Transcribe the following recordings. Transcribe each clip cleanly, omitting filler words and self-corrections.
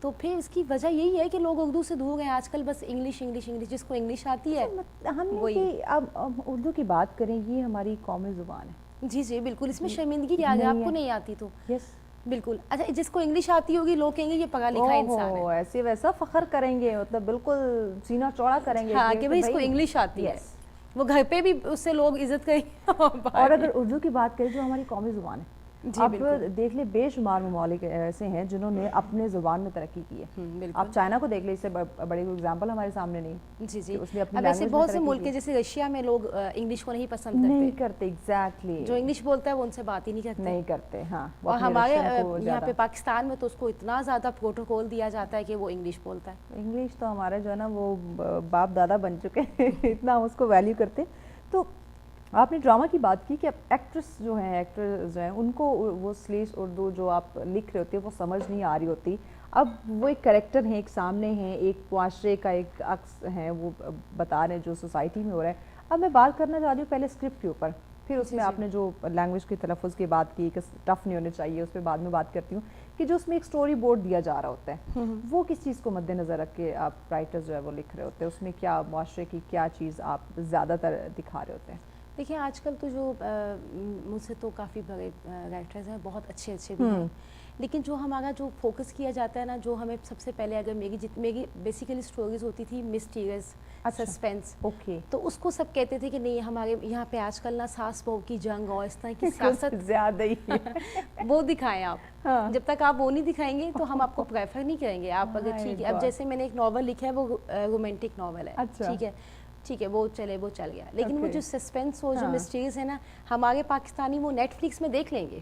تو پھر اس کی وجہ یہی ہے کہ لوگ اردو سے دور ہیں آج کل، بس انگلش انگلش انگلش، جس کو انگلش آتی ہے ہم نے کہ اب اردو کی بات کریں، یہ ہماری قومی زبان ہے. جی جی بالکل، اس میں شرمندگی کیا ہے؟ آپ کو نہیں آتی تو یس بالکل. اچھا جس کو انگلش آتی ہوگی لوگ کہیں گے یہ پڑھا لکھا انسان ہے، ایسے ویسا فخر کریں گے، مطلب بالکل سینہ چوڑا کریں گے ہاں کہ بھائی اس کو انگلش آتی ہے، وہ گھر پہ بھی اس سے لوگ عزت کریں. اور اگر اردو کی بات کریں جو ہماری قومی زبان ہے، اب دیکھ لیں بے شمار ممالک ایسے ہیں جنہوں نے اپنے زبان میں ترقی کی ہے. آپ چائنا کو دیکھ لیں، اس سے بڑی کوئی اگزامپل ہمارے سامنے نہیں. جی جی. اس نے اپنی اب ایسے لینگویج بہت سے ملک ہیں جیسے رشیا میں لوگ انگلش کو نہیں پسند کرتے. ایگزیکٹلی جو انگلش بولتا ہے وہ ان سے بات ہی نہیں کرتے. ہاں. اور ہمارے یہاں پہ پاکستان میں تو اس کو اتنا زیادہ پروٹوکول دیا جاتا ہے کہ وہ انگلش بولتا ہے. انگلش تو ہمارے جو ہے نا وہ باپ دادا بن چکے ہیں، اتنا ہم اس کو ویلیو کرتے. تو آپ نے ڈرامہ کی بات کی کہ ایکٹریس جو ہیں، ایکٹرز جو ہیں، ان کو وہ سلیش اردو جو آپ لکھ رہے ہوتے ہیں وہ سمجھ نہیں آ رہی ہوتی. اب وہ ایک کریکٹر ہیں، ایک سامنے ہیں، ایک معاشرے کا ایک عکس ہیں، وہ بتا رہے ہیں جو سوسائٹی میں ہو رہا ہے. اب میں بات کرنا چاہ رہی ہوں پہلے اسکرپٹ کے اوپر، پھر اس میں آپ نے جو لینگویج کے تلفظ کی بات کی کہ ٹف نہیں ہونے چاہیے، اس پہ بعد میں بات کرتی ہوں کہ جو اس میں ایک سٹوری بورڈ دیا جا رہا ہوتا ہے، وہ کس چیز کو مد نظر رکھ کے آپ رائٹر جو ہے وہ لکھ رہے ہوتے ہیں، اس میں کیا معاشرے کی کیا چیز آپ زیادہ تر دکھا رہے ہوتے ہیں؟ دیکھیں آج کل تو جو مجھ سے تو کافی بڑے رائٹرز ہیں، بہت اچھے بھی ہیں، لیکن جو ہمارا جو فوکس کیا جاتا ہے نا، جو ہمیں سب سے پہلے اگر میری بیسیکلی سٹوریز ہوتی تھی مسٹیریس، سسپینس، تو اس کو سب کہتے تھے کہ نہیں ہمارے یہاں پہ آج کل نا ساس بہو کی جنگ اور اس طرح کی سیاست زیادہ ہی وہ دکھائیں آپ. جب تک آپ وہ نہیں دکھائیں گے تو ہم آپ کو پریفر نہیں کریں گے. آپ اگر ٹھیک ہے، اب جیسے میں نے ایک ناول لکھا ہے وہ رومانٹک ناول ہے، ٹھیک ہے وہ چل گیا، لیکن وہ جو سسپینس ہو، جو مسٹریز ہے نا، ہمارے پاکستانی وہ نیٹ فلکس میں دیکھ لیں گے.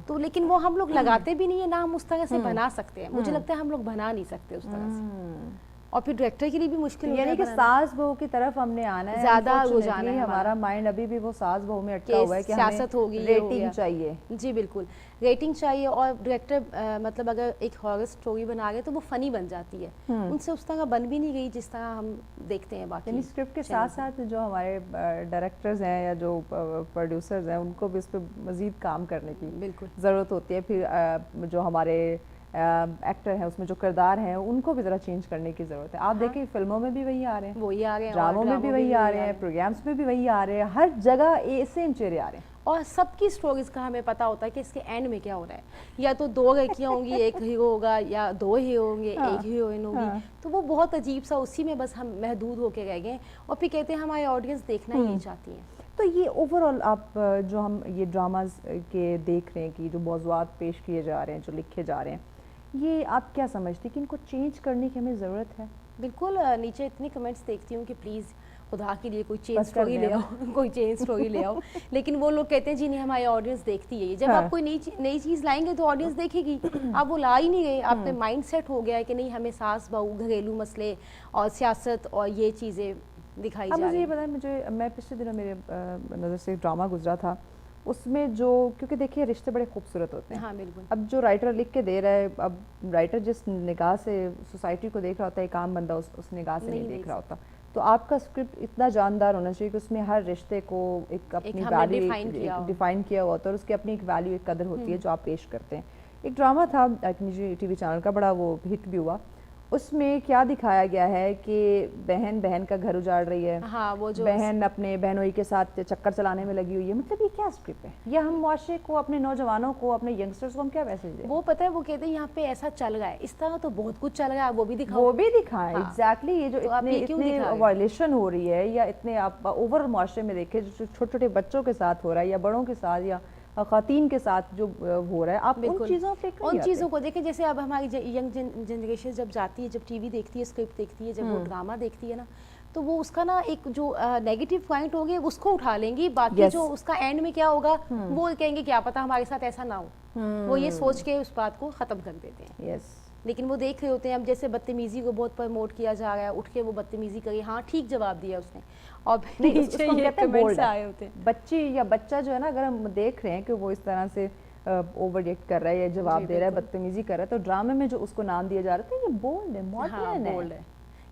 تو لیکن وہ ہم لوگ لگاتے بھی نہیں ہے، نہ ہم اس طرح سے بنا سکتے ہیں. مجھے لگتا ہے ہم لوگ بنا نہیں سکتے اس طرح سے، اور پھر ڈائریکٹر کے لیے بھی مشکل یعنی کہ ساس بہو کی طرف ہم نے آنا ہے زیادہ رجحان ہے. ہمارا مائنڈ ابھی بھی وہ ساس بہو میں اٹکا ہوا ہے کہ سیاست ہوگی، ریٹنگ چاہیے. جی بالکل ریٹنگ چاہیے. اور ڈائریکٹر مطلب اگر ایک ہارر سٹوری بنا رہے تو وہ فنی بن جاتی ہے، ان سے اس طرح بن بھی نہیں گئی جس طرح ہم دیکھتے ہیں باقی. یعنی اسکرپٹ کے ساتھ ساتھ جو ہمارے ڈائریکٹرز ہیں یا جو پروڈیوسرز ہیں ان کو بھی اس پہ مزید کام کرنے کی بالکل ضرورت ہوتی ہے. پھر جو ہمارے ایکٹر ہیں اس میں جو کردار ہیں ان کو بھی ذرا چینج کرنے کی ضرورت ہے. آپ دیکھیں فلموں میں بھی وہی آ رہے ہیں، ڈراموں میں بھی وہی آ رہے ہیں، پروگرامز میں بھی وہی آ رہے ہیں، ہر جگہ سیم چہرے آ رہے ہیں. اور سب کی سٹوریز کا ہمیں پتہ ہوتا ہے کہ اس کے اینڈ میں کیا ہو رہا ہے. یا تو 2 لڑکیاں ہوں گی، ایک ہیرو ہوگا، یا 2 ہیرو ہوں گے، ایک ہیروئن ہوگی. تو وہ بہت عجیب سا اسی میں بس ہم محدود ہو کے رہ گئے، اور پھر کہتے ہیں ہماری آڈینس دیکھنا ہی نہیں چاہتی ہیں. تو یہ اوور آل آپ جو ہم یہ ڈراماز کے دیکھ رہے ہیں کہ جو موضوعات پیش کیے جا رہے ہیں، جو لکھے جا رہے ہیں، یہ آپ کیا سمجھتے ہیں کہ ان کو چینج کرنے کی ہمیں ضرورت ہے؟ بالکل. نیچے اتنے کمنٹس دیکھتی ہوں کہ پلیز خدا کے لیے کوئی چینج سٹوری لے آؤ، کوئی چینج سٹوری لے آؤ. لیکن وہ لوگ کہتے ہیں جی نہیں ہماری آڈینس دیکھتی ہے. جب آپ کوئی نئی چیز لائیں گے تو آڈینس دیکھے گی. آپ وہ لا ہی نہیں گئے، آپ نے مائنڈ سیٹ ہو گیا ہے کہ نہیں ہمیں ساس بہو، گھریلو مسئلے اور سیاست اور یہ چیزیں دکھائی جا رہی ہیں. مجھے یہ بتائیں، میں پچھلے دنوں میرے نظر سے ایک ڈرامہ گزرا تھا، اس میں جو کیونکہ دیکھیے رشتے بڑے خوبصورت ہوتے ہیں. ہاں بالکل. اب جو رائٹر لکھ کے دے رہا ہے، اب رائٹر جس نگاہ سے سوسائٹی کو دیکھ رہا ہوتا ہے، ایک عام بندہ اس نگاہ سے نہیں دیکھ رہا ہوتا. تو آپ کا اسکرپٹ اتنا جاندار ہونا چاہیے کہ اس میں ہر رشتے کو ایک اپنی ویلیو ڈیفائن کیا ہوا ہوتا ہے، اور اس کی اپنی ایک ویلیو، ایک قدر ہوتی ہے جو آپ پیش کرتے ہیں. ایک ڈرامہ تھا نجی ٹی وی چینل کا، بڑا وہ ہٹ بھی ہوا. اس میں کیا دکھایا گیا ہے کہ بہن کا گھر اجاڑ رہی ہے، وہ جو بہن اپنے بہنوئی کے ساتھ چکر چلانے میں لگی ہوئی ہے. مطلب یہ کیا اسکرپٹ ہے؟ یا ہم معاشرے کو، اپنے نوجوانوں کو، اپنے ینگسٹرز کو ہم کیا میسج دیں؟ وہ پتہ ہے وہ کہتے ہیں یہاں پہ ایسا چل رہا ہے، اس طرح تو بہت کچھ چل رہا ہے، وہ بھی دکھائیں. ایگزیکٹلی. یہ جو اتنے وائلیشن ہو رہی ہے، یا اتنے آپ اوور معاشرے میں دیکھیں جو چھوٹے چھوٹے بچوں کے ساتھ ہو رہا ہے، یا بڑوں کے ساتھ، یا خواتین کے ساتھ جو ہو رہا ہے، آپ ان چیزوں کو دیکھیں. جیسے اب ہماری ینگ جنریشن جب جاتی ہے، جب ٹی وی دیکھتی ہے، اسکرپٹ دیکھتی ہے، جب وہ ڈرامہ دیکھتی ہے نا، تو وہ اس کا نا ایک جو نیگیٹو پوائنٹ ہوگی اس کو اٹھا لیں گی. باقی جو اس کا اینڈ میں کیا ہوگا وہ کہیں گے کیا پتا ہمارے ساتھ ایسا نہ ہو. وہ یہ سوچ کے اس بات کو ختم کر دیتے ہیں. لیکن وہ دیکھ رہے ہوتے ہیں. اب جیسے بدتمیزی کو بہت پروموٹ کیا جا رہا ہے، اٹھ کے وہ بدتمیزی کری، ہاں ٹھیک جواب دیا اس نے، اور بچی یا بچہ جو ہے نا، اگر ہم دیکھ رہے ہیں کہ وہ اس طرح سے اوور ریئیکٹ کر رہا ہے یا جواب دے رہا ہے، بدتمیزی کر رہا ہے، تو ڈرامے میں جو اس کو نام دیا جا رہا تھا یہ بولڈ ہے، ماڈرن ہے.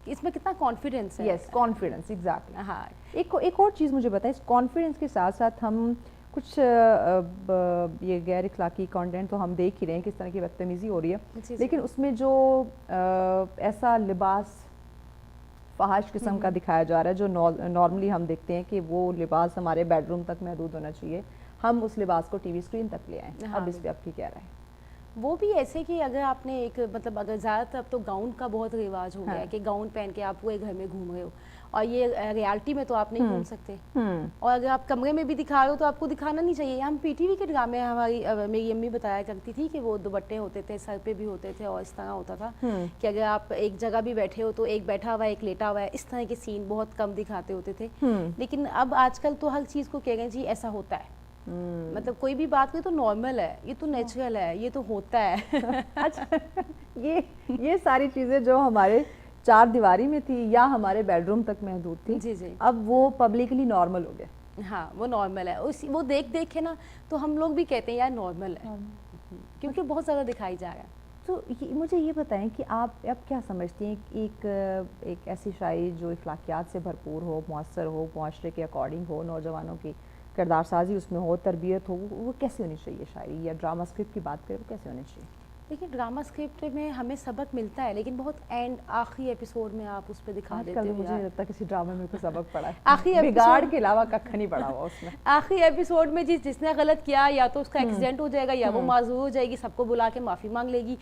اس میں کتنا کانفیڈنس ہے. یس، کانفیڈنس. ایگزیکٹلی. ہاں. ایک اور چیز مجھے بتائیں، اس کانفیڈنس کے ساتھ ساتھ ہم کچھ یہ غیر اخلاقی کانٹینٹ تو ہم دیکھ ہی رہے ہیں کس طرح کی بدتمیزی ہو رہی ہے، لیکن اس میں جو ایسا لباس فحش قسم کا دکھایا جا رہا ہے جو نارملی ہم دیکھتے ہیں کہ وہ لباس ہمارے بیڈ روم تک محدود ہونا چاہیے، ہم اس لباس کو ٹی وی اسکرین تک لے آئیں. اب اس پہ آپ کی کیا رائے؟ وہ بھی ایسے کہ اگر آپ نے ایک مطلب اگر زیادہ تر اب تو گاؤن کا بہت رواج ہو گیا ہے کہ گاؤن پہن کے آپ پورے گھر میں گھوم رہے ہو، اور یہ ریالٹی میں تو آپ نہیں گھوم سکتے، اور اگر آپ کمرے میں بھی دکھا رہے ہو تو آپ کو دکھانا نہیں چاہیے. ہم پی ٹی وی کے ڈرامے ہماری میری امی بتایا کرتی تھی کہ وہ دوپٹے ہوتے تھے، سر پہ بھی ہوتے تھے، اور اس طرح ہوتا تھا کہ اگر آپ ایک جگہ بھی بیٹھے ہو تو ایک بیٹھا ہوا ہے ایک لیٹا ہوا ہے، اس طرح کے سین بہت کم دکھاتے ہوتے تھے. لیکن اب آج کل تو ہر چیز کو کہہ رہے ہیں جی ایسا ہوتا ہے، مطلب کوئی بھی بات نہیں تو نارمل ہے، یہ تو نیچرل ہے، یہ تو ہوتا ہے. اچھا یہ ساری چیزیں جو ہمارے چار دیواری میں تھی یا ہمارے بیڈ روم تک محدود تھی، جی اب وہ پبلکلی نارمل ہو گئے. ہاں وہ نارمل ہے، وہ دیکھ دیکھ کے نا تو ہم لوگ بھی کہتے ہیں یار نارمل ہے، کیونکہ بہت زیادہ دکھائی جا رہا ہے. تو مجھے یہ بتائیں کہ آپ اب کیا سمجھتی ہیں ایک ایسی شاعری جو اخلاقیات سے بھرپور ہو، مؤثر ہو، معاشرے کے اکارڈنگ ہو، نوجوانوں کی کردار سازی اس میں ہو، تربیت ہو، وہ کیسے ہونی چاہیے شاعری؟ یا ڈرامہ اسکرپٹ کی بات کریں وہ کیسے ہونے چاہیے؟ دیکھیے ڈرامہ اسکرپٹ میں ہمیں سبق ملتا ہے، لیکن بہت اینڈ آخری ایپیسوڈ میں آپ اس پہ دکھا دیتے ہو. مجھے نہیں لگتا کسی ڈرامے میں کوئی سبق پڑا ہے، آخری بگاڑ کے علاوہ ککھ نہیں پڑا ہوا اس میں. آخری ایپیسوڈ میں جس نے غلط کیا یا تو اس کا ایکسیڈنٹ ہو جائے گا یا وہ معذور ہو جائے گی، سب کو بلا کے معافی مانگ لے گی.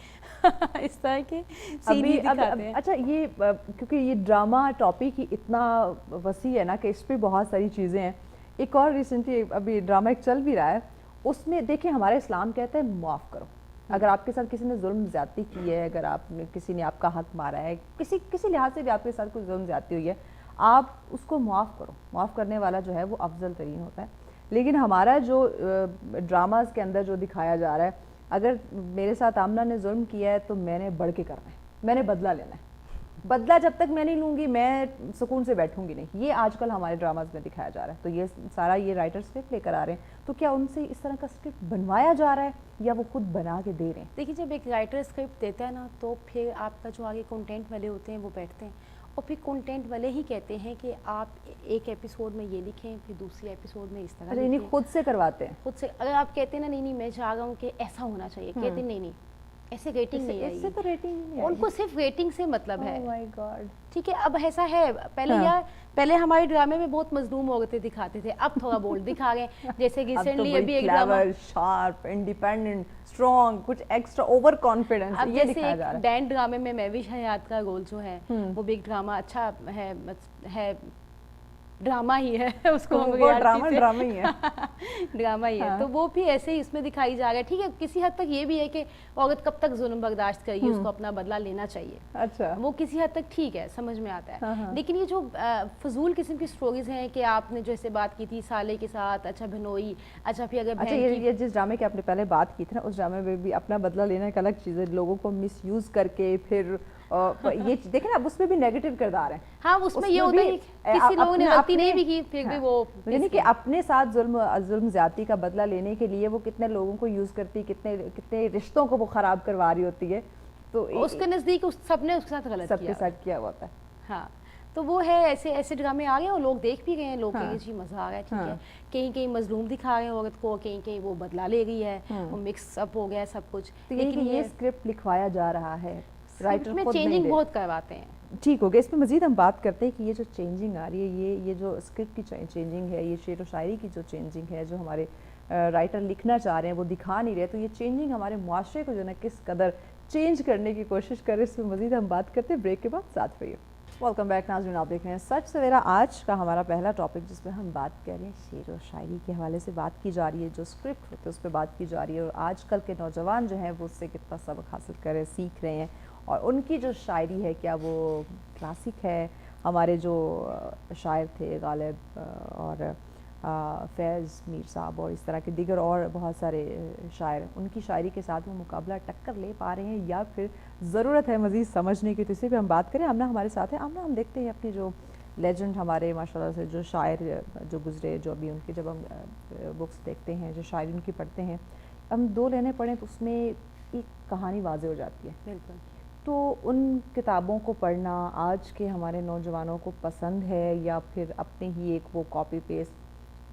اس طرح کے سین ہی دکھاتے ہیں. اچھا یہ کیونکہ یہ ڈرامہ ٹاپک ہی اتنا وسیع ہے نا کہ اس پہ بہت ساری چیزیں ہیں. ایک اور ریسنٹلی ابھی ڈرامہ ایک چل بھی رہا ہے، اس میں دیکھیں ہمارا اسلام کہتا ہے معاف کرو. اگر آپ کے ساتھ کسی نے ظلم زیادتی کی ہے، اگر کسی نے آپ کا حق مارا ہے، کسی لحاظ سے بھی آپ کے ساتھ کوئی ظلم زیادتی ہوئی ہے، آپ اس کو معاف کرو. معاف کرنے والا جو ہے وہ افضل ترین ہوتا ہے. لیکن ہمارا جو ڈراماز کے اندر جو دکھایا جا رہا ہے، اگر میرے ساتھ آمنہ نے ظلم کیا ہے تو میں نے بڑھ کے کرنا ہے، میں نے بدلہ لینا ہے. بدلہ جب تک میں نہیں لوں گی میں سکون سے بیٹھوں گی نہیں. یہ آج کل ہمارے ڈراماز میں دکھایا جا رہا ہے. تو یہ سارا یہ رائٹر اسکرپٹ لے کر آ رہے ہیں، تو کیا ان سے اس طرح کا اسکرپٹ بنوایا جا رہا ہے یا وہ خود بنا کے دے رہے ہیں؟ دیکھیے جب ایک رائٹر اسکرپٹ دیتا ہے نا تو پھر آپ کا جو آگے کنٹینٹ والے ہوتے ہیں وہ بیٹھتے ہیں، اور پھر کنٹینٹ والے ہی کہتے ہیں کہ آپ ایک ایپیسوڈ میں یہ لکھیں، پھر دوسری ایپیسوڈ میں اس طرح لکھیں. خود سے کرواتے ہیں خود سے. اگر آپ کہتے ہیں نا نہیں میں چاہ رہا ہوں کہ ایسا ہونا چاہیے، کہتے ہیں نہیں ایسے ریٹنگ نہیں آئی. اس سے تو ریٹنگ نہیں، ان کو صرف ریٹنگ سے مطلب ہے. Oh my God. ٹھیک ہے اب ایسا ہے، پہلے ہمارے ڈرامے میں بہت مظلوم عورتیں دکھاتے تھے، اب تھوڑا بولڈ دکھا رہے ہیں. جیسے ریسنٹلی ابھی ایک ڈرامہ شارپ، انڈیپینڈنٹ، اسٹرانگ، کچھ ایکسٹرا اوور کانفیڈنس اب یہ جیسے دکھایا جا رہا ہے. ڈین ڈرامے میں مہوش حیات کا رول جو ہے وہ بھی ایک ڈرامہ اچھا ہے، ڈرامہ ہی ہے اس کو ڈرامہ ہی ہے ڈرامہ ہی ہے. تو وہ بھی ایسے ہی اس میں دکھائی جا رہا ہے. ٹھیک ہے کسی حد تک یہ بھی ہے کہ عورت کب تک ظلم برداشت کرے گی، اس کو اپنا بدلہ لینا چاہیے. اچھا وہ کسی حد تک ٹھیک ہے، سمجھ میں آتا ہے. لیکن یہ جو فضول قسم کی سٹوریز ہیں کہ آپ نے جیسے بات کی تھی سالے کے ساتھ، اچھا بہنوئی، اچھا پھر اگر یہ جس ڈرامے کی آپ نے پہلے بات کی تھی نا، اس ڈرامے میں بھی اپنا بدلہ لینا ایک الگ چیز ہے. لوگوں کو مس یوز کر کے پھر یہ دیکھیں نا، اب اس میں بھی نیگیٹو کردار ہے. ہاں اس میں یہ ہوتا ہے کسی لوگوں نے غلطی نہیں بھی کی پھر بھی وہ یعنی کہ اپنے ساتھ ظلم زیادتی کا بدلہ لینے کے لیے وہ کتنے لوگوں کو یوز کرتی، کتنے رشتوں کو وہ خراب کروا رہی ہوتی ہے. تو اس کے نزدیک سب نے اس کے ساتھ غلط سب کے ساتھ کیا ہوا ہوتا ہے. ہاں تو وہ ہے ایسے ڈرامے آ گئے اور لوگ دیکھ بھی گئے ہیں، لوگ کہیں جی مزہ آ رہا ہے. ٹھیک ہے کہیں کہیں مظلوم دکھا رہے ہیں عورت کو، کہیں وہ بدلا لے رہی ہے، وہ مکس اپ ہو گیا ہے سب کچھ. لیکن یہ اسکرپٹ لکھوایا جا رہا ہے، رائٹر میں خود چینجنگ بہت کرواتے ہیں. ٹھیک ہو گیا. اس میں مزید ہم بات کرتے ہیں کہ یہ جو چینجنگ آ رہی ہے، یہ جو اسکرپٹ کی چینجنگ ہے، یہ شعر و شاعری کی جو چینجنگ ہے، جو ہمارے رائٹر لکھنا چاہ رہے ہیں وہ دکھا نہیں رہے، تو یہ چینجنگ ہمارے معاشرے کو جو ہے کس قدر چینج کرنے کی کوشش کرے، اس میں مزید ہم بات کرتے ہیں بریک کے بعد. ساتھ رہیے. ویلکم بیک ناظرین، آپ دیکھ رہے ہیں سچ سویرا. آج کا ہمارا پہلا ٹاپک جس میں ہم بات کر رہے ہیں شعر و شاعری کے حوالے سے بات کی جا رہی ہے، جو اسکرپٹ ہوتے ہیں اس پہ بات کی جا رہی ہے، اور آج کل کے نوجوان جو ہیں وہ اس سے کتنا سبق حاصل کر رہے، سیکھ رہے ہیں، اور ان کی جو شاعری ہے کیا وہ کلاسک ہے. ہمارے جو شاعر تھے غالب اور فیض میر صاحب اور اس طرح کے دیگر اور بہت سارے شاعر، ان کی شاعری کے ساتھ وہ مقابلہ ٹکر لے پا رہے ہیں یا پھر ضرورت ہے مزید سمجھنے کی. تو اسی پہ ہم بات کریں. آمنہ ہمارے ساتھ ہے. آمنہ ہم دیکھتے ہیں اپنی جو لیجنڈ ہمارے ماشاءاللہ سے جو شاعر جو گزرے، جو ابھی ان کی جب ہم بکس دیکھتے ہیں، جو شاعری ان کی پڑھتے ہیں، ہم دو لائنیں پڑھیں تو اس میں ایک کہانی واضح ہو جاتی ہے. بالکل. تو ان کتابوں کو پڑھنا آج کے ہمارے نوجوانوں کو پسند ہے یا پھر اپنے ہی ایک وہ کاپی پیسٹ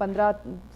15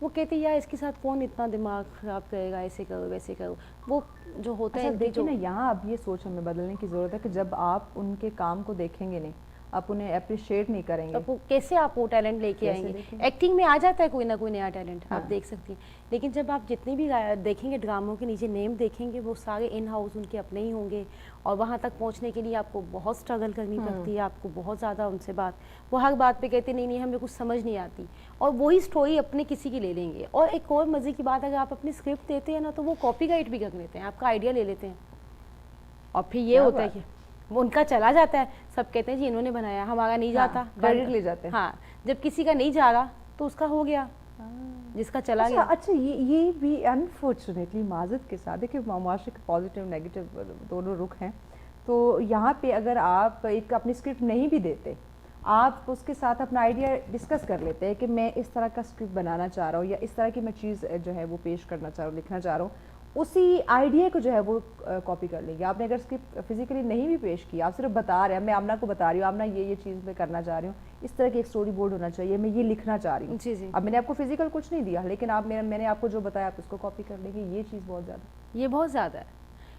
وہ کہتے ہیں یار اس کے ساتھ کون اتنا دماغ خراب کرے گا, ایسے کرو ویسے کرو. وہ جو ہوتا ہے دیکھیے نا, یہاں اب یہ سوچ ہمیں بدلنے کی ضرورت ہے کہ جب آپ ان کے کام کو دیکھیں گے نہیں, آپ انہیں اپریشیٹ نہیں کریں گے, کیسے آپ وہ ٹیلنٹ لے کے آئیں گے. ایکٹنگ میں آ جاتا ہے کوئی نہ کوئی نیا ٹیلنٹ, آپ دیکھ سکتی ہیں, لیکن جب آپ جتنے بھی دیکھیں گے ڈراموں کے نیچے نیم دیکھیں گے, وہ سارے ان ہاؤس ان کے اپنے ہی ہوں گے, اور وہاں تک پہنچنے کے لیے آپ کو بہت اسٹرگل کرنی پڑتی ہے, آپ کو بہت زیادہ ان سے وہ ہر بات پہ کہتے نہیں ہمیں کچھ سمجھ نہیں آتی, اور وہی اسٹوری اپنے کسی کی لے لیں گے. اور ایک اور مزے کی بات, اگر آپ اپنی اسکرپٹ دیتے ہیں نا تو وہ کاپی رائٹ بھی کر لیتے ہیں, آپ کا آئیڈیا لے لیتے ہیں, اور پھر یہ ہوتا ہے کہ وہ ان کا چلا جاتا ہے, سب کہتے ہیں جی انہوں نے بنایا, ہمارا نہیں جاتا, کریڈٹ لے جاتے ہیں. ہاں, جب کسی کا نہیں جا رہا تو اس کا ہو گیا, جس کا چلا گیا. اچھا یہ بھی انفارچونیٹلی معذرت کے ساتھ دیکھیں معاشرے کے پازیٹیو نیگیٹو دونوں رخ ہیں, تو یہاں پہ اگر آپ ایک اپنی اسکرپٹ نہیں بھی دیتے, آپ اس کے ساتھ اپنا آئیڈیا ڈسکس کر لیتے ہیں کہ میں اس طرح کا اسکرپٹ بنانا چاہ رہا ہوں, یا اس طرح کی میں چیز جو ہے وہ پیش کرنا چاہ رہا ہوں, لکھنا چاہ رہا ہوں, اسی آئیڈیا کو جو ہے وہ کاپی کر لیں گے. آپ نے اگر اسکرپٹ فزیکلی نہیں بھی پیش کی, آپ صرف بتا رہے ہیں, میں آمنہ کو بتا رہی ہوں آمنہ یہ چیز میں کرنا چاہ رہی ہوں, اس طرح کی ایک اسٹوری بورڈ ہونا چاہیے, میں یہ لکھنا چاہ رہی ہوں. جی جی, اب میں نے آپ کو فزیکل کچھ نہیں دیا, لیکن آپ میں نے آپ کو جو بتایا آپ اس کو کاپی کر لیں گے. یہ چیز بہت زیادہ ہے.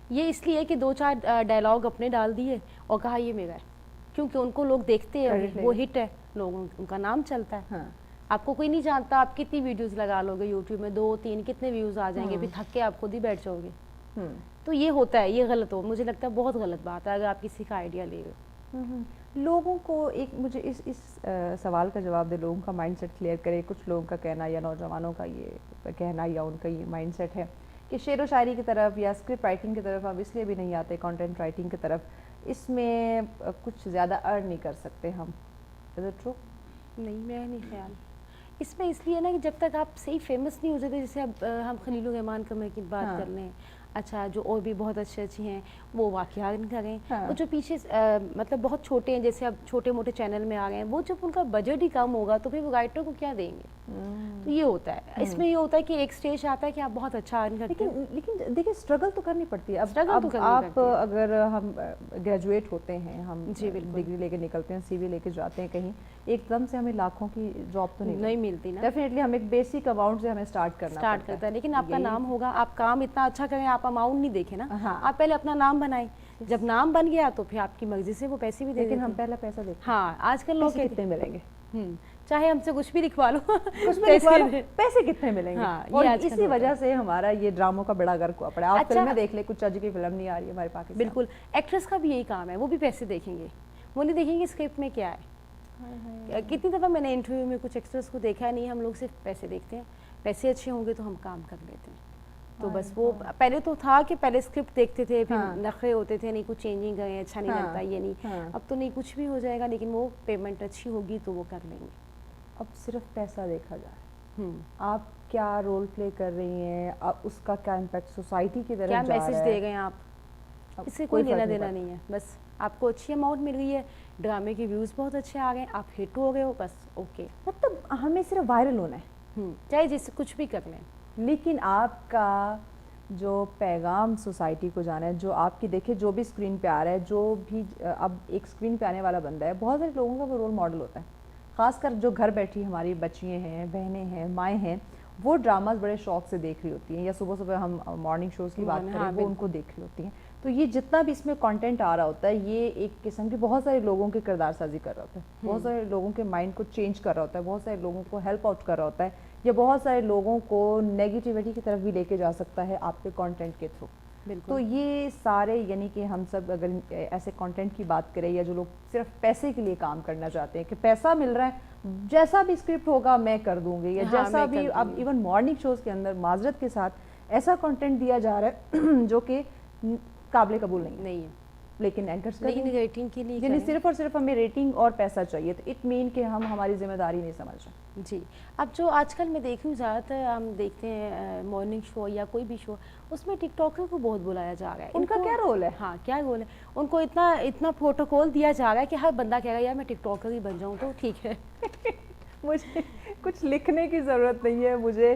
یہ اس لیے کہ 2-4 ڈائلاگ اپنے ڈال دیے اور کہا یہ میرا ہے, کیونکہ ان کو لوگ دیکھتے ہیں, وہ ہٹ ہے, لوگوں ان کا نام چلتا ہے. آپ کو کوئی نہیں جانتا, آپ کتنی ویڈیوز لگا لو گے یوٹیوب میں, 2-3 کتنے ویوز آ جائیں گے, پھر تھک کے آپ خود ہی بیٹھ جاؤ گے. تو یہ ہوتا ہے, یہ غلط ہو, مجھے لگتا ہے بہت غلط بات ہے اگر آپ کسی کا آئیڈیا لے رہے ہو. لوگوں کو ایک مجھے اس سوال کا جواب دے, لوگوں کا مائنڈ سیٹ کلیئر کرے. کچھ لوگوں کا کہنا, یا نوجوانوں کا یہ کہنا, یا ان کا یہ مائنڈ سیٹ ہے کہ شعر و شاعری کی طرف یا اسکرپٹ رائٹنگ کی طرف ہم اس لیے بھی نہیں آتے, کانٹینٹ رائٹنگ کی طرف, اس میں کچھ زیادہ ارن نہیں کر سکتے ہم. Is it true? نہیں, میں نہیں خیال اس میں, اس لیے نا کہ جب تک آپ صحیح فیمس نہیں ہو جاتے, جیسے اب ہم خلیل الرحمان قمر کی بات کر لیں, اچھا جو اور بھی بہت اچھی ہیں وہ واقعات کریں, اور جو پیچھے مطلب بہت چھوٹے ہیں, جیسے اب چھوٹے موٹے چینل میں آ گئے ہیں, وہ جب ان کا بجٹ ہی کم ہوگا تو پھر وہ رائٹر کو کیا دیں گے. تو یہ ہوتا ہے, اس میں یہ ہوتا ہے کہ ایک سٹیج آتا ہے کہ آپ بہت اچھا ارن کرتے ہیں, لیکن دیکھیں اسٹرگل تو کرنی پڑتی ہے. اب آپ اگر ہم گریجویٹ ہوتے ہیں, ہم ڈگری لے کے نکلتے ہیں, سی وی لے کے جاتے ہیں کہیں, ایک دم سے ہمیں لاکھوں کی جاب تو نہیں ملتی نا. ڈیفینیٹلی ہم ایک بیسک اماؤنٹ سے ہمیں اسٹارٹ کرتا ہے, لیکن آپ کا نام ہوگا, آپ کام اتنا اچھا کریں, آپ اماؤنٹ نہیں دیکھیں نا, آپ پہلے اپنا نام بنائیں, جب نام بن گیا تو پھر آپ کی مرضی سے وہ پیسے بھی دے, لیکن ہم پہلا پیسہ دیکھیں. ہاں, آج کل لوگ کتنے ملیں گے, چاہے ہم سے کچھ بھی لکھوا لو, پیسے کتنے ملیں گے. اور اسی وجہ سے ہمارا یہ ڈراموں کا بڑا گھر کو پڑا. آپ فلمیں دیکھ لیں, کچھ اچھی کی فلم نہیں آ رہی ہے ہمارے پاکستان. بالکل, ایکٹریس کا بھی یہی کام ہے, وہ بھی پیسے دیکھیں گے, وہ نہیں دیکھیں گے اسکرپٹ میں کیا ہے. کتنی دفعہ میں نے انٹرویو میں کچھ ایکٹریس کو دیکھا ہے, نہیں ہم لوگ صرف پیسے دیکھتے ہیں, پیسے اچھے ہوں گے تو ہم کام کر لیتے ہیں. تو بس وہ پہلے تو تھا کہ پہلے اسکرپٹ دیکھتے تھے, پھر نخرے ہوتے تھے, نہیں کچھ چینجنگ کریں, اچھا نہیں لگتا, یہ نہیں. اب تو نہیں, کچھ بھی ہو جائے گا, لیکن وہ پیمنٹ اچھی ہوگی تو وہ کر لیں گے. اب صرف پیسہ دیکھا جائے, آپ کیا رول پلے کر رہی ہیں, اس کا کیا امپیکٹ سوسائٹی کی طرف جا رہا ہے, کیا میسج دے گئے آپ, اس سے کوئی لینا دینا نہیں ہے. بس آپ کو اچھی اماؤنٹ مل گئی ہے, ڈرامے کے ویوز بہت اچھے آ گئے, آپ ہٹ ہو گئے ہو, بس اوکے. مطلب ہمیں صرف وائرل ہونا ہے, چاہے جس سے کچھ بھی کر لیں, لیکن آپ کا جو پیغام سوسائٹی کو جانا ہے, جو آپ کی دیکھے جو بھی اسکرین پہ آ رہا ہے, جو بھی اب ایک اسکرین پہ آنے والا بندہ ہے, بہت سارے لوگوں کا وہ رول ماڈل ہوتا ہے. خاص کر جو گھر بیٹھی ہماری بچیاں ہیں, بہنیں ہیں, مائیں ہیں, وہ ڈراماز بڑے شوق سے دیکھ رہی ہوتی ہیں, یا صبح صبح ہم مارننگ شوز کی بات کریں, وہ ان کو دیکھ رہی ہوتی ہیں. تو یہ جتنا بھی اس میں کانٹینٹ آ رہا ہوتا ہے, یہ ایک قسم کی بہت سارے لوگوں کی کردار سازی کر رہا ہوتا ہے, بہت سارے لوگوں کے مائنڈ کو چینج کر رہا ہوتا ہے, بہت سارے لوگوں کو ہیلپ آؤٹ کر رہا ہوتا ہے, یا بہت سارے لوگوں کو نیگیٹیوٹی کی طرف بھی لے کے جا سکتا ہے آپ کے کانٹینٹ کے تھرو. تو یہ سارے, یعنی کہ ہم سب اگر ایسے کانٹینٹ کی بات کریں, یا جو لوگ صرف پیسے کے لیے کام کرنا چاہتے ہیں کہ پیسہ مل رہا ہے, جیسا بھی اسکرپٹ ہوگا میں کر دوں گی, یا جیسا بھی, اب ایون مارننگ شوز کے اندر معذرت کے ساتھ ایسا کانٹینٹ دیا جا رہا ہے جو کہ قابل قبول نہیں ہے, لیکن اینکرز کا ریٹنگ کے لیے, یعنی صرف اور صرف ہمیں ریٹنگ اور پیسہ چاہیے, تو اٹ مین کہ ہم ہماری ذمہ داری نہیں سمجھ رہے. جی, اب جو آج کل میں دیکھ رہی ہوں, زیادہ تر ہم دیکھتے ہیں مارننگ شو یا کوئی بھی شو, اس میں ٹک ٹاکر کو بہت بلایا جا رہا ہے. ان کا کیا رول ہے؟ ہاں, کیا رول ہے ان کو, اتنا پروٹوکول دیا جا رہا ہے کہ ہر بندہ کہہ رہا ہے یار میں ٹک ٹاکر ہی بن جاؤں تو ٹھیک ہے. مجھے کچھ لکھنے کی ضرورت نہیں ہے, مجھے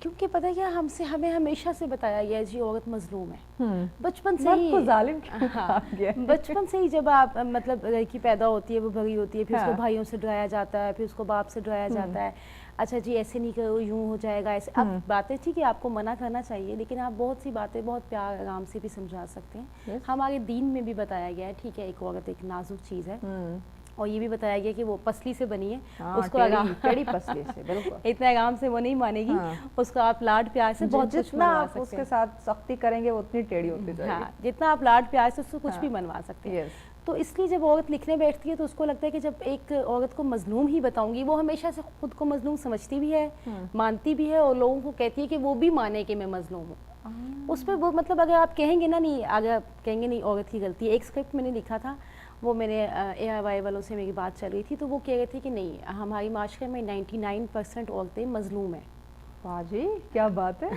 کیونکہ پتہ ہے کیا ہمیں ہمیشہ سے بتایا گیا ہے جی عورت مظلوم ہے بچپن سے مرد ہی. کو ظالم کیوں ہاں کہا گیا ہے؟ بچپن سے ہی جب آپ مطلب لڑکی پیدا ہوتی ہے وہ بڑی ہوتی ہے پھر اس کو ہاں. بھائیوں سے ڈرایا جاتا ہے پھر اس کو باپ سے ڈرایا جاتا ہے اچھا جی ایسے نہیں کرو یوں ہو جائے گا ایسے. اب باتیں ٹھیک ہے آپ کو منع کرنا چاہیے لیکن آپ بہت سی باتیں بہت پیار آرام سے بھی سمجھا سکتے ہیں. ہمارے دین میں بھی بتایا گیا ہے ٹھیک ہے ایک عورت ایک نازک چیز ہے اور یہ بھی بتایا گیا کہ وہ پسلی سے بنی ہے اس کو ٹیڑھی پسلی سے بالکل اتنا آرام سے وہ نہیں مانے گی اس کو آپ لاڈ پیار سے بہت کچھ جتنا منوا آپ سکتے اس ہیں. کے ساتھ سختی کریں گے وہ اتنی ٹیڑھی ہوتی جائے ہاں گی. جتنا آپ لاڈ پیار سے اس کو کچھ بھی منوا سکتے ہیں. تو اس لیے جب عورت لکھنے بیٹھتی ہے تو اس کو لگتا ہے کہ جب ایک عورت کو مظلوم ہی بتاؤں گی وہ ہمیشہ سے خود کو مظلوم سمجھتی بھی ہے مانتی بھی ہے اور لوگوں کو کہتی ہے کہ وہ بھی مانے کہ میں مظلوم ہوں. اس پہ وہ مطلب اگر آپ کہیں گے نا نہیں اگر کہیں گے نہیں عورت کی غلطی ہے. ایک اسکرپٹ میں نے لکھا تھا وہ میں نے AIY والوں سے میری بات چل رہی تھی تو وہ کہہ رہے تھے کہ نہیں ہماری معاشرے میں 99% عورتیں مظلوم ہیں. واہ جی کیا بات ہے.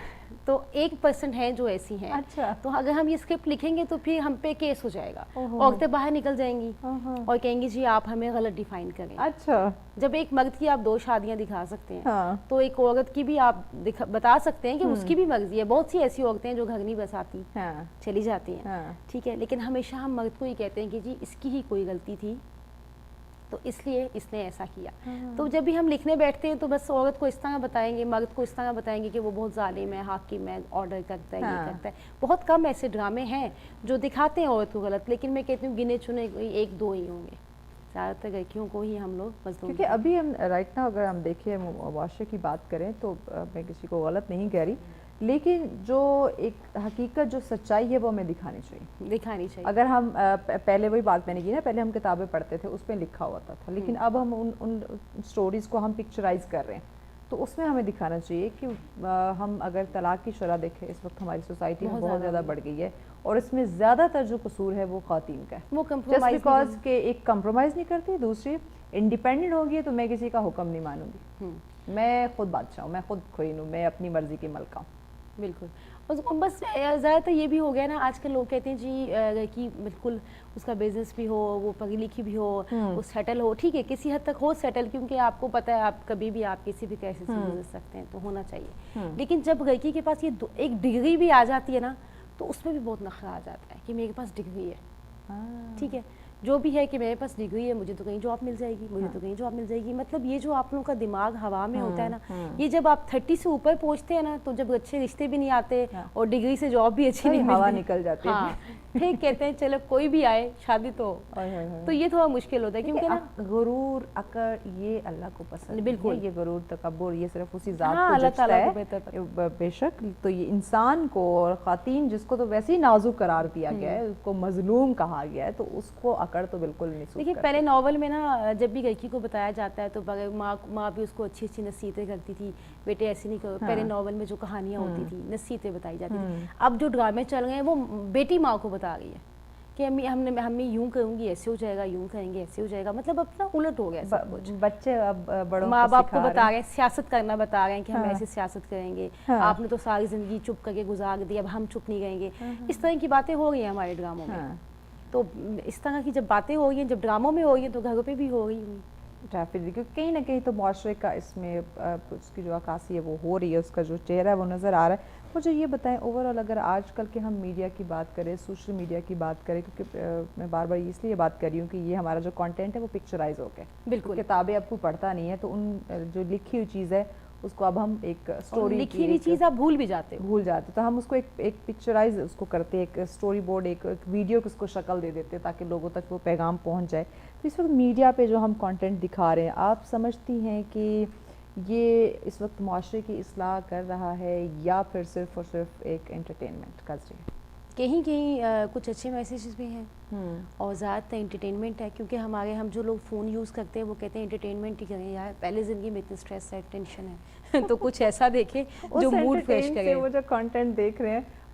تو 1% ہیں جو ایسی ہیں. اچھا. تو اگر ہم یہ اسکرپٹ لکھیں گے تو پھر ہم پہ کیس ہو جائے گا عورتیں باہر نکل جائیں گی اور کہیں گی جی آپ ہمیں غلط ڈیفائن کریں. اچھا. جب ایک مرد کی آپ 2 شادیاں دکھا سکتے ہیں تو ایک عورت کی بھی آپ بتا سکتے ہیں کہ اس کی بھی مرضی ہے. بہت سی ایسی عورتیں ہیں جو گھر نہیں بساتی چلی جاتی ہیں ٹھیک ہے لیکن ہمیشہ ہم مرد کو ہی کہتے ہیں کہ جی اس کی ہی کوئی غلطی تھی تو اس لیے اس نے ایسا کیا. تو جب بھی ہم لکھنے بیٹھتے ہیں تو بس عورت کو اس طرح بتائیں گے مرد کو اس طرح بتائیں گے کہ وہ بہت ظالم ہے حاکم ہے آرڈر کرتا ہے یہ کرتا ہے. بہت کم ایسے ڈرامے ہیں جو دکھاتے ہیں عورت کو غلط لیکن میں کہتی ہوں گنے چنے 1-2 ہی ہوں گے. زیادہ تر لڑکیوں کو ہی ہم لوگ مظلوم کیونکہ ابھی ہم رائٹ نا اگر ہم دیکھیں معاشرے کی بات کریں تو میں کسی کو غلط نہیں کہہ رہی لیکن جو ایک حقیقت جو سچائی ہے وہ ہمیں دکھانی چاہیے. اگر ہم پہلے وہی بات میں نے کی نا پہلے ہم کتابیں پڑھتے تھے اس پہ لکھا ہوتا تھا لیکن اب ہم ان سٹوریز کو ہم پکچرائز کر رہے ہیں تو اس میں ہمیں دکھانا چاہیے کہ ہم اگر طلاق کی شرح دیکھیں اس وقت ہماری سوسائٹی میں بہت زیادہ بڑھ گئی ہے اور اس میں زیادہ تر جو قصور ہے وہ خواتین کا ہے جسٹ بیکاز کہ ایک کمپرومائز نہیں کرتی دوسری انڈیپینڈنٹ ہوگی تو میں کسی کا حکم نہیں مانوں گی. میں خود بادشاہ ہوں میں خود کوئین ہوں میں اپنی مرضی کی ملکہ ہوں. بالکل. بس زیادہ تر یہ بھی ہو گیا نا آج کل لوگ کہتے ہیں جی لڑکی بالکل اس کا بزنس بھی ہو وہ پڑھی لکھی بھی ہو وہ سیٹل ہو ٹھیک ہے کسی حد تک ہو سیٹل کیونکہ آپ کو پتہ ہے آپ کبھی بھی آپ کسی بھی کیسے سے گزر سکتے ہیں تو ہونا چاہیے. لیکن جب لڑکی کے پاس یہ ایک ڈگری بھی آ جاتی ہے نا تو اس میں بھی بہت نخرہ آ جاتا ہے کہ میرے پاس ڈگری ہے ٹھیک ہے جو بھی ہے کہ میرے پاس ڈگری ہے مجھے تو کہیں جاب مل جائے گی مجھے تو کہیں جاب مل جائے گی. مطلب یہ جو آپ لوگوں کا دماغ ہوا میں ہوتا ہے نا یہ جب آپ 30 سے اوپر پہنچتے ہیں نا تو جب اچھے رشتے بھی نہیں آتے اور ڈگری سے جاب بھی اچھی نہیں ہوا ملتی نکل جاتی ہے. پھر کہتے ہیں چلو کوئی بھی آئے شادی تو یہ تھوڑا مشکل ہوتا ہے کیونکہ نا غرور اکڑ یہ اللہ کو پسند بالکل یہ غرور تکبر یہ صرف اسی ذات کو جچتا ہے بے شک. تو یہ انسان کو اور خواتین جس کو تو ویسے ہی نازک قرار دیا گیا ہے اس کو مظلوم کہا گیا ہے تو اس کو اکڑ تو بالکل نہیں سوٹ. دیکھیے پہلے ناول میں نا جب بھی لڑکی کو بتایا جاتا ہے تو ماں بھی اس کو اچھی اچھی نصیحتیں کرتی تھی بیٹے ایسے نہیں کرو. پہلے ناول میں جو کہانیاں ہوتی تھی نصیحتیں بتائی جاتی تھی. اب جو ڈرامے چل رہے ہیں وہ بیٹی ماں کو بتا رہی ہے کہ ہم یوں کروں گی ایسے ہو جائے گا یوں کریں گے ایسے ہو جائے گا. مطلب اب نا الٹ ہو گیا سب کچھ. بچے اب بڑوں ماں باپ کو بتا رہے ہیں سیاست کرنا بتا رہے ہیں کہ ہم ایسے سیاست کریں گے آپ نے تو ساری زندگی چپ کر کے گزار دی اب ہم چپ نہیں رہیں گے. اس طرح کی باتیں ہو رہی ہیں ہمارے ڈراموں میں. تو اس طرح کی جب باتیں ہو رہی ہیں جب ڈراموں میں ہو رہی ہیں تو گھروں پہ بھی ہو رہی ہیں ڈیفینیٹلی کیونکہ کہیں نہ کہیں تو معاشرے کا اس میں اس کی جو عکاسی ہے وہ ہو رہی ہے اس کا جو چہرہ ہے وہ نظر آ رہا ہے. مجھے یہ بتائیں اوور آل اگر آج کل کے ہم میڈیا کی بات کریں سوشل میڈیا کی بات کریں کیونکہ میں بار بار اس لیے بات کر رہی ہوں کہ یہ ہمارا جو کانٹینٹ ہے وہ پکچرائز ہو گیا. بالکل کتابیں اب کوئی پڑھتا نہیں ہے تو ان جو لکھی ہوئی چیز ہے اس کو اب ہم ایک اسٹوری لکھی ہوئی چیز آپ بھول جاتے تو ہم اس کو ایک پکچرائز اس کو کرتے ایک اسٹوری بورڈ ایک ویڈیو کو اس کو شکل دے دیتے تاکہ لوگوں تک وہ پیغام پہنچ جائے. تو اس وقت میڈیا پہ جو ہم کانٹینٹ دکھا رہے ہیں آپ سمجھتی ہیں کہ یہ اس وقت معاشرے کی اصلاح کر رہا ہے یا پھر صرف اور صرف ایک انٹرٹینمنٹ کا ذریعہ؟ کہیں کہیں کچھ اچھے میسیجز بھی ہیں اور زیادہ تر انٹرٹینمنٹ ہے کیونکہ ہم جو لوگ فون یوز کرتے ہیں وہ کہتے ہیں انٹرٹینمنٹ ہی کریں یار پہلے زندگی میں اتنی اسٹریس ہے ٹینشن ہے تو کچھ ایسا دیکھیں جو موڈ فریش کرے. وہ جو کانٹینٹ دیکھ رہے ہیں